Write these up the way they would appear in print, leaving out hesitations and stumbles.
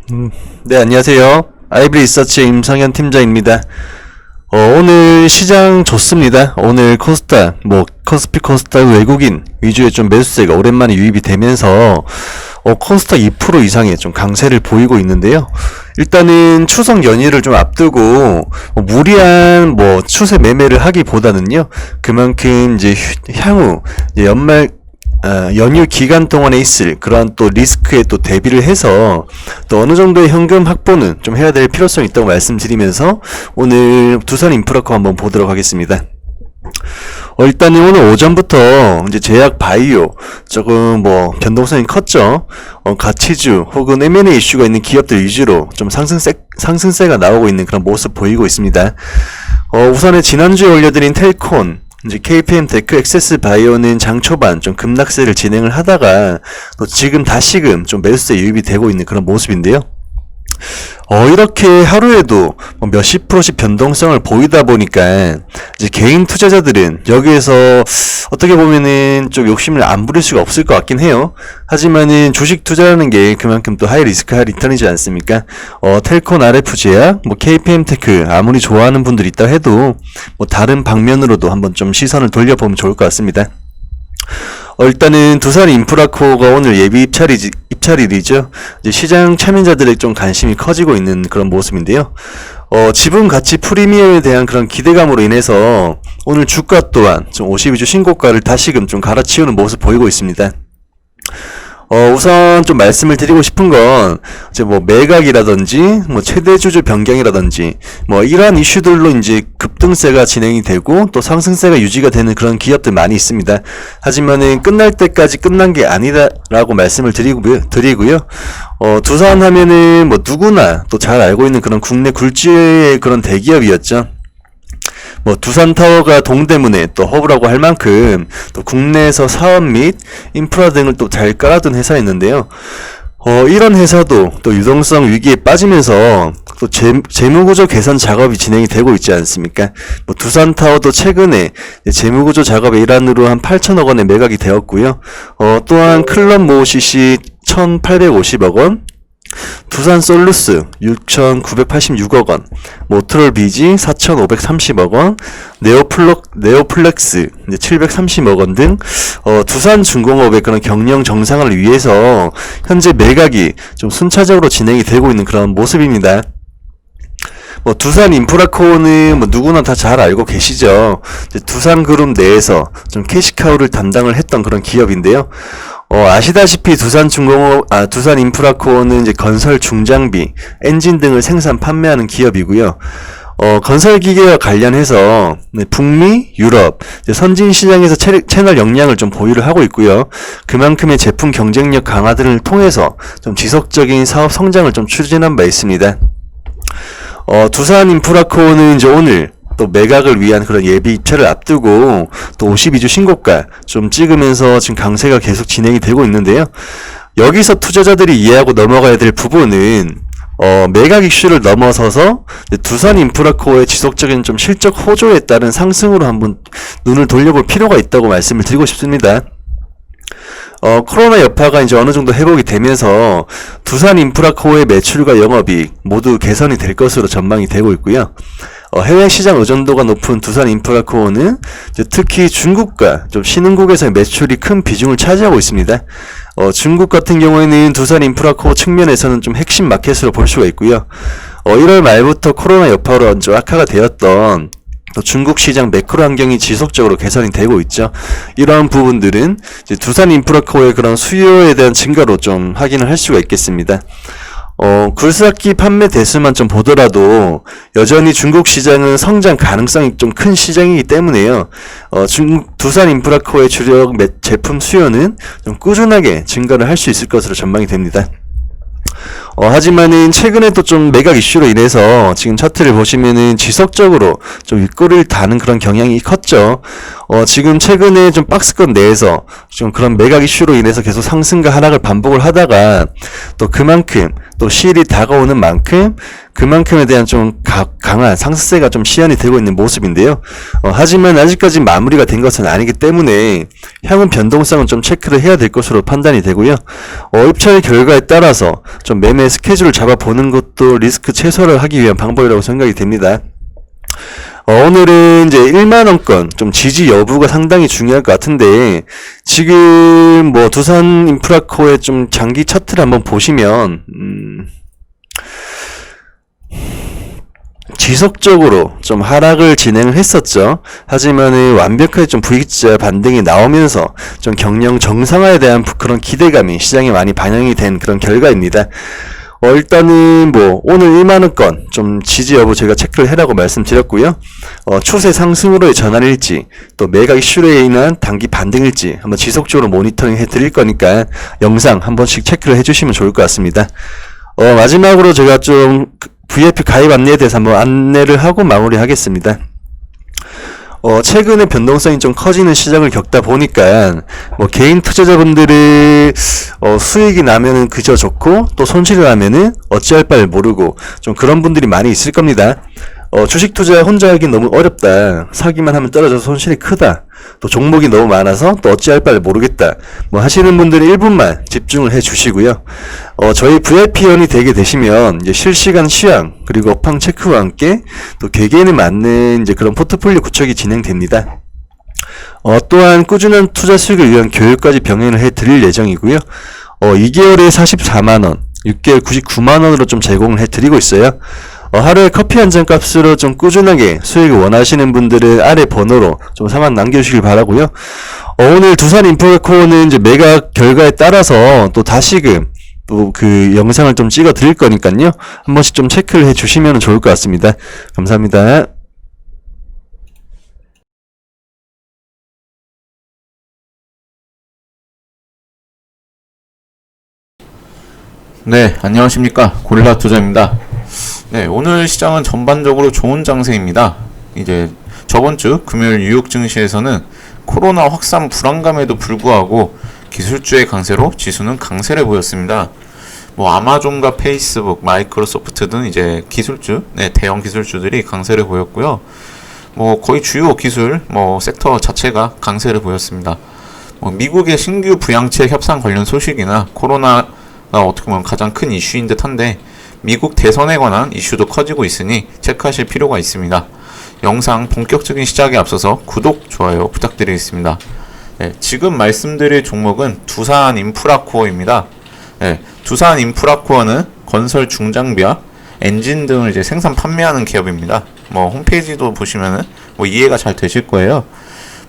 네, 안녕하세요. 아이비 리서치의 임상현 팀장입니다. 오늘 시장 좋습니다. 오늘 코스닥, 코스피 코스닥 외국인 위주의 좀 매수세가 오랜만에 유입이 되면서, 코스닥 2% 이상의 좀 강세를 보이고 있는데요. 일단은 추석 연휴를 좀 앞두고, 무리한 추세 매매를 하기보다는요, 그만큼 이제 향후, 이제 연휴 기간 동안에 있을 그러한 또 리스크에 또 대비를 해서 또 어느 정도의 현금 확보는 좀 해야 될 필요성이 있다고 말씀드리면서 오늘 두산인프라코 한번 보도록 하겠습니다. 일단은 오늘 오전부터 이제 제약 바이오 조금 변동성이 컸죠. 가치주 혹은 M&A 이슈가 있는 기업들 위주로 좀 상승세가 나오고 있는 그런 모습 보이고 있습니다. 우선에 지난주에 올려드린 텔콘 이제 KPM 데크 액세스 바이오는 장 초반 좀 급락세를 진행을 하다가 또 지금 다시금 좀 매수세 유입이 되고 있는 그런 모습인데요. 이렇게 하루에도 몇십 프로씩 변동성을 보이다 보니까 이제 개인 투자자들은 여기에서 어떻게 보면은 좀 욕심을 안 부릴 수가 없을 것 같긴 해요. 하지만은 주식 투자라는 게 그만큼 또 하이 리스크 하이 리턴이지 않습니까? 텔콘 RF제약, KPM 테크 아무리 좋아하는 분들이 있다 해도 다른 방면으로도 한번 좀 시선을 돌려보면 좋을 것 같습니다. 일단은 두산인프라코가 오늘 예비 입찰일이죠. 이제 시장 참여자들의 좀 관심이 커지고 있는 그런 모습인데요. 지분 가치 프리미엄에 대한 그런 기대감으로 인해서 오늘 주가 또한 좀 52주 신고가를 다시금 좀 갈아치우는 모습 보이고 있습니다. 우선 좀 말씀을 드리고 싶은 건, 이제 매각이라든지, 최대 주주 변경이라든지, 이러한 이슈들로 이제 급등세가 진행이 되고, 또 상승세가 유지가 되는 그런 기업들 많이 있습니다. 하지만은 끝날 때까지 끝난 게 아니다라고 말씀을 드리고요. 두산 하면은 누구나 또 잘 알고 있는 그런 국내 굴지의 그런 대기업이었죠. 두산타워가 동대문에 또 허브라고 할 만큼 또 국내에서 사업 및 인프라 등을 또 잘 깔아둔 회사였는데요. 이런 회사도 또 유동성 위기에 빠지면서 또 재무구조 개선 작업이 진행이 되고 있지 않습니까? 두산타워도 최근에 재무구조 작업의 일환으로 한 8천억 원에 매각이 되었고요. 또한 클럽 모CC 1,850억 원, 두산솔루스 6,986억 원, 모트롤 비지 4,530억 원, 네오플렉스 730억 원 등 두산중공업의 그런 경영 정상화를 위해서 현재 매각이 좀 순차적으로 진행이 되고 있는 그런 모습입니다. 두산인프라코는 누구나 다 잘 알고 계시죠. 두산그룹 내에서 좀 캐시카우를 담당을 했던 그런 기업인데요. 아시다시피 두산인프라코어는 이제 건설 중장비, 엔진 등을 생산 판매하는 기업이고요. 건설 기계와 관련해서 북미, 유럽, 선진 시장에서 채널 역량을 좀 보유를 하고 있고요. 그만큼의 제품 경쟁력 강화 등을 통해서 좀 지속적인 사업 성장을 좀 추진한 바 있습니다. 두산인프라코어는 이제 오늘 또 매각을 위한 그런 예비 입찰을 앞두고 또 52주 신고가 좀 찍으면서 지금 강세가 계속 진행이 되고 있는데요. 여기서 투자자들이 이해하고 넘어가야 될 부분은 매각 이슈를 넘어서서 두산인프라코어의 지속적인 좀 실적 호조에 따른 상승으로 한번 눈을 돌려볼 필요가 있다고 말씀을 드리고 싶습니다. 코로나 여파가 이제 어느 정도 회복이 되면서 두산인프라코어의 매출과 영업이익 모두 개선이 될 것으로 전망이 되고 있고요. 해외 시장 의존도가 높은 두산인프라코어는 특히 중국과 좀 신흥국에서의 매출이 큰 비중을 차지하고 있습니다. 중국 같은 경우에는 두산인프라코어 측면에서는 좀 핵심 마켓으로 볼 수가 있고요. 1월 말부터 코로나 여파로 좀 악화가 되었던 또 중국 시장 매크로 환경이 지속적으로 개선이 되고 있죠. 이러한 부분들은 이제 두산인프라코어의 그런 수요에 대한 증가로 좀 확인을 할 수가 있겠습니다. 굴삭기 판매 대수만 좀 보더라도 여전히 중국 시장은 성장 가능성이 좀 큰 시장이기 때문에요. 두산인프라코어의 주력 제품 수요는 좀 꾸준하게 증가를 할 수 있을 것으로 전망이 됩니다. 하지만은 최근에 또 좀 매각 이슈로 인해서 지금 차트를 보시면은 지속적으로 좀 윗꼬리를 다는 그런 경향이 컸죠. 지금 최근에 좀 박스권 내에서 좀 그런 매각 이슈로 인해서 계속 상승과 하락을 반복을 하다가 또 그만큼 또 시일이 다가오는 만큼 그만큼에 대한 좀 강한 상승세가 좀 시현이 되고 있는 모습인데요. 하지만 아직까지 마무리가 된 것은 아니기 때문에 향후 변동성은 좀 체크를 해야 될 것으로 판단이 되고요. 입찰 결과에 따라서 좀 매매 전에 스케줄을 잡아보는 것도 리스크 최소화를 하기 위한 방법이라고 생각이 됩니다. 오늘은 이제 1만원권, 좀 지지 여부가 상당히 중요할 것 같은데, 지금 뭐 두산 인프라코의 좀 장기 차트를 한번 보시면, 지속적으로 좀 하락을 진행을 했었죠. 하지만은 완벽하게 좀 V자 반등이 나오면서 좀 경영 정상화에 대한 그런 기대감이 시장에 많이 반영이 된 그런 결과입니다. 일단은 뭐 오늘 1만원권 좀 지지 여부 제가 체크를 해라고 말씀드렸고요. 추세 상승으로의 전환일지 또 매각 이슈로 인한 단기 반등일지 한번 지속적으로 모니터링 해드릴 거니까 영상 한 번씩 체크를 해주시면 좋을 것 같습니다. 마지막으로 제가 좀 VIP 가입 안내에 대해서 한번 안내를 하고 마무리하겠습니다. 최근에 변동성이 좀 커지는 시장을 겪다 보니까 뭐 개인 투자자분들의 수익이 나면은 그저 좋고 또 손실이 나면은 어찌할 바를 모르고 좀 그런 분들이 많이 있을 겁니다. 주식 투자 혼자 하기 너무 어렵다. 사기만 하면 떨어져서 손실이 크다. 또 종목이 너무 많아서 또 어찌할 바를 모르겠다. 뭐 하시는 분들은 1분만 집중을 해 주시고요. 저희 VIP원이 되게 되시면 이제 실시간 시황 그리고 업황 체크와 함께 또 개개인에 맞는 이제 그런 포트폴리오 구축이 진행됩니다. 또한 꾸준한 투자 수익을 위한 교육까지 병행을 해 드릴 예정이고요. 2개월에 44만원, 6개월 99만원으로 좀 제공을 해 드리고 있어요. 하루에 커피 한 잔 값으로 좀 꾸준하게 수익을 원하시는 분들은 아래 번호로 좀 상황 남겨주시길 바라고요. 오늘 두산 인프라코어는 이제 매각 결과에 따라서 또 다시금 또 그 영상을 좀 찍어 드릴 거니까요. 한 번씩 좀 체크를 해 주시면 좋을 것 같습니다. 감사합니다. 네, 안녕하십니까. 고릴라 투자입니다. 네, 오늘 시장은 전반적으로 좋은 장세입니다. 이제 저번 주 금요일 뉴욕 증시에서는 코로나 확산 불안감에도 불구하고 기술주의 강세로 지수는 강세를 보였습니다. 뭐 아마존과 페이스북, 마이크로소프트 등 이제 기술주, 대형 기술주들이 강세를 보였고요. 뭐 거의 주요 기술 섹터 자체가 강세를 보였습니다. 미국의 신규 부양책 협상 관련 소식이나 코로나가 어떻게 보면 가장 큰 이슈인 듯한데 미국 대선에 관한 이슈도 커지고 있으니 체크하실 필요가 있습니다. 영상 본격적인 시작에 앞서서 구독, 좋아요 부탁드리겠습니다. 네, 지금 말씀드릴 종목은 두산 인프라코어입니다. 네, 두산 인프라코어는 건설 중장비와 엔진 등을 이제 생산 판매하는 기업입니다. 홈페이지도 보시면은 이해가 잘 되실 거예요.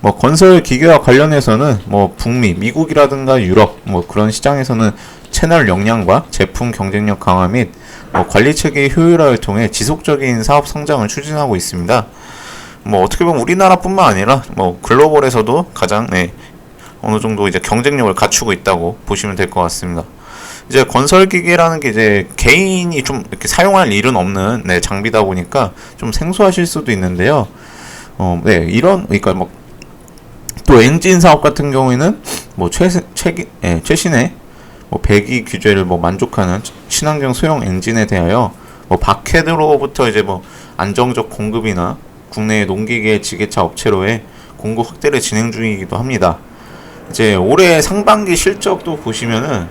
건설 기계와 관련해서는 북미, 미국이라든가 유럽 그런 시장에서는 채널 역량과 제품 경쟁력 강화 및 관리 체계 효율화를 통해 지속적인 사업 성장을 추진하고 있습니다. 어떻게 보면 우리나라뿐만 아니라 글로벌에서도 가장 어느 정도 이제 경쟁력을 갖추고 있다고 보시면 될 것 같습니다. 이제 건설 기계라는 게 이제 개인이 좀 이렇게 사용할 일은 없는 장비다 보니까 좀 생소하실 수도 있는데요. 그러니까 또 엔진 사업 같은 경우에는 최신의 배기 규제를 만족하는 친환경 소형 엔진에 대하여 박헤드로부터 이제 안정적 공급이나 국내 농기계 지게차 업체로의 공급 확대를 진행 중이기도 합니다. 이제 올해 상반기 실적도 보시면은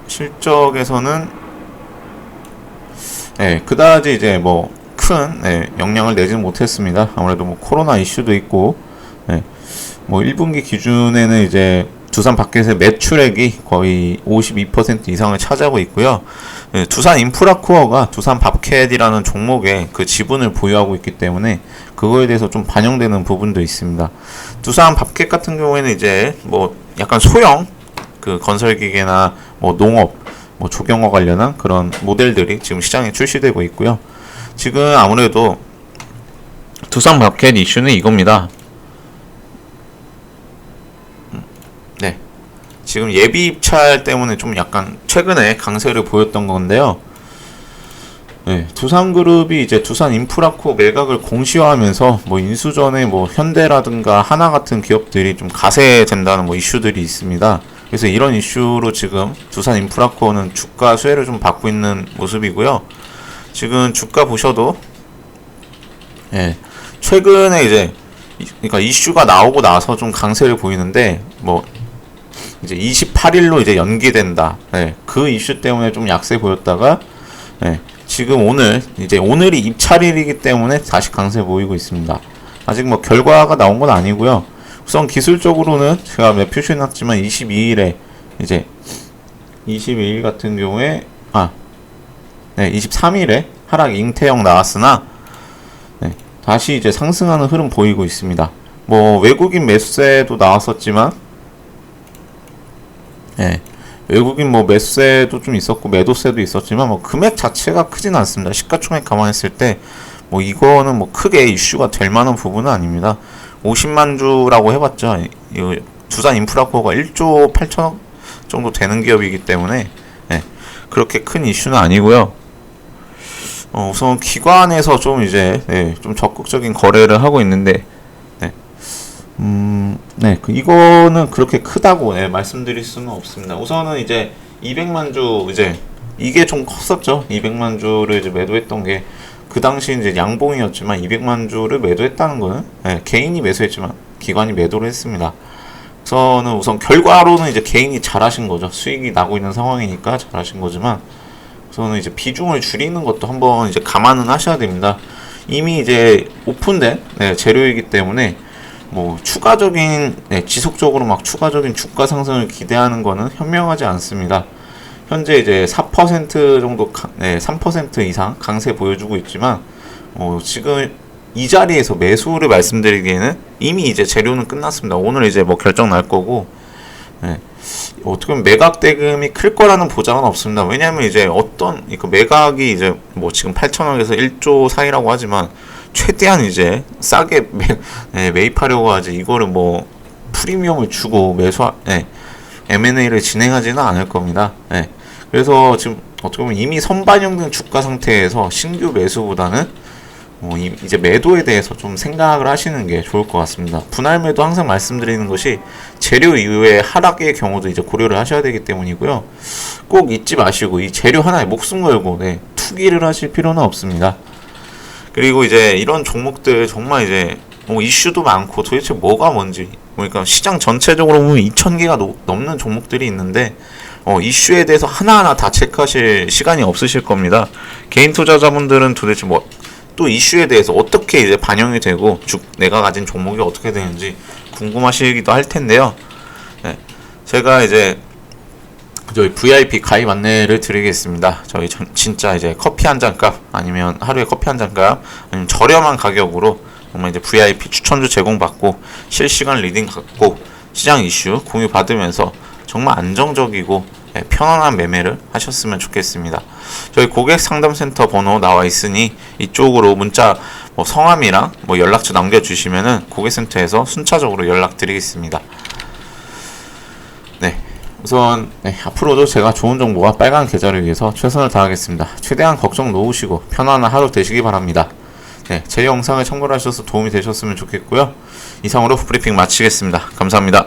실적에서는 그다지 이제 큰 영향을 내지는 못했습니다. 아무래도 코로나 이슈도 있고 1분기 기준에는 이제 두산 바켓의 매출액이 거의 52% 이상을 차지하고 있고요. 두산 인프라코어가 두산 바켓이라는 종목의 그 지분을 보유하고 있기 때문에 그거에 대해서 좀 반영되는 부분도 있습니다. 두산 바켓 같은 경우에는 이제 약간 소형 그 건설기계나 농업, 조경화 관련한 그런 모델들이 지금 시장에 출시되고 있고요. 지금 아무래도 두산 바켓 이슈는 이겁니다. 지금 예비 입찰 때문에 좀 약간 최근에 강세를 보였던 건데요. 두산그룹이 이제 두산 인프라코 매각을 공시화하면서 인수전에 현대라든가 하나 같은 기업들이 좀 가세된다는 이슈들이 있습니다. 그래서 이런 이슈로 지금 두산 인프라코는 주가 수혜를 좀 받고 있는 모습이고요. 지금 주가 보셔도 최근에 이제 그러니까 이슈가 나오고 나서 좀 강세를 보이는데 이제 28일로 이제 연기된다. 네, 그 이슈 때문에 좀 약세 보였다가 네, 지금 오늘이 입찰일이기 때문에 다시 강세 보이고 있습니다. 아직 뭐 결과가 나온 건 아니고요. 우선 기술적으로는 제가 표시해놨지만 22일에 이제 22일 같은 경우에 23일에 하락 잉태형 나왔으나 네, 다시 이제 상승하는 흐름 보이고 있습니다. 뭐 외국인 매수세도 나왔었지만 네, 외국인 뭐 매수세도 좀 있었고 매도세도 있었지만 뭐 금액 자체가 크진 않습니다. 시가총액 감안했을 때 뭐 이거는 뭐 크게 이슈가 될 만한 부분은 아닙니다. 50만 주라고 해봤자 두산 인프라코어가 1조 8천억 정도 되는 기업이기 때문에 네, 그렇게 큰 이슈는 아니고요. 우선 기관에서 좀 이제 좀 적극적인 거래를 하고 있는데 이거는 그렇게 크다고 말씀드릴 수는 없습니다. 우선은 이제 200만 주 이제 이게 좀 컸었죠. 200만 주를 이제 매도했던 게 그 당시 이제 양봉이었지만 200만 주를 매도했다는 거는 개인이 매수했지만 기관이 매도를 했습니다. 그래서는 우선 결과로는 이제 개인이 잘하신 거죠. 수익이 나고 있는 상황이니까 잘하신 거지만 우선은 이제 비중을 줄이는 것도 한번 이제 감안은 하셔야 됩니다. 이미 이제 오픈된 재료이기 때문에 뭐 추가적인 지속적으로 막 추가적인 주가 상승을 기대하는 거는 현명하지 않습니다. 현재 이제 4% 정도 3% 이상 강세 보여주고 있지만 지금 이 자리에서 매수를 말씀드리기에는 이미 이제 재료는 끝났습니다. 오늘 이제 뭐 결정 날 거고 어떻게 보면 매각 대금이 클 거라는 보장은 없습니다. 왜냐하면 이제 매각이 이제 뭐 지금 8천억에서 1조 사이라고 하지만 최대한 이제 싸게 매입하려고 하지 이거를 뭐 프리미엄을 주고 M&A를 진행하지는 않을 겁니다. 그래서 지금 어떻게 보면 이미 선반영된 주가 상태에서 신규 매수보다는 이제 매도에 대해서 좀 생각을 하시는 게 좋을 것 같습니다. 분할 매도 항상 말씀드리는 것이 재료 이후에 하락의 경우도 이제 고려를 하셔야 되기 때문이고요. 꼭 잊지 마시고 이 재료 하나에 목숨 걸고 투기를 하실 필요는 없습니다. 그리고 이제 이런 종목들 정말 이제 이슈도 많고 도대체 뭐가 뭔지 그러니까 시장 전체적으로 보면 2,000개가 넘는 종목들이 있는데 이슈에 대해서 하나하나 다 체크하실 시간이 없으실 겁니다. 개인 투자자분들은 도대체 뭐 또 이슈에 대해서 어떻게 이제 반영이 되고 내가 가진 종목이 어떻게 되는지 궁금하시기도 할 텐데요. 제가 이제 저희 VIP 가입 안내를 드리겠습니다. 저희 진짜 이제 커피 한 잔 값 아니면 하루에 커피 한 잔 값 아니면 저렴한 가격으로 정말 이제 VIP 추천주 제공받고 실시간 리딩 받고 시장 이슈 공유 받으면서 정말 안정적이고 편안한 매매를 하셨으면 좋겠습니다. 저희 고객 상담센터 번호 나와 있으니 이쪽으로 문자 성함이랑 연락처 남겨주시면은 고객센터에서 순차적으로 연락드리겠습니다. 우선 앞으로도 제가 좋은 정보와 빨간 계좌를 위해서 최선을 다하겠습니다. 최대한 걱정 놓으시고 편안한 하루 되시기 바랍니다. 제 영상을 참고하셔서 도움이 되셨으면 좋겠고요. 이상으로 브리핑 마치겠습니다. 감사합니다.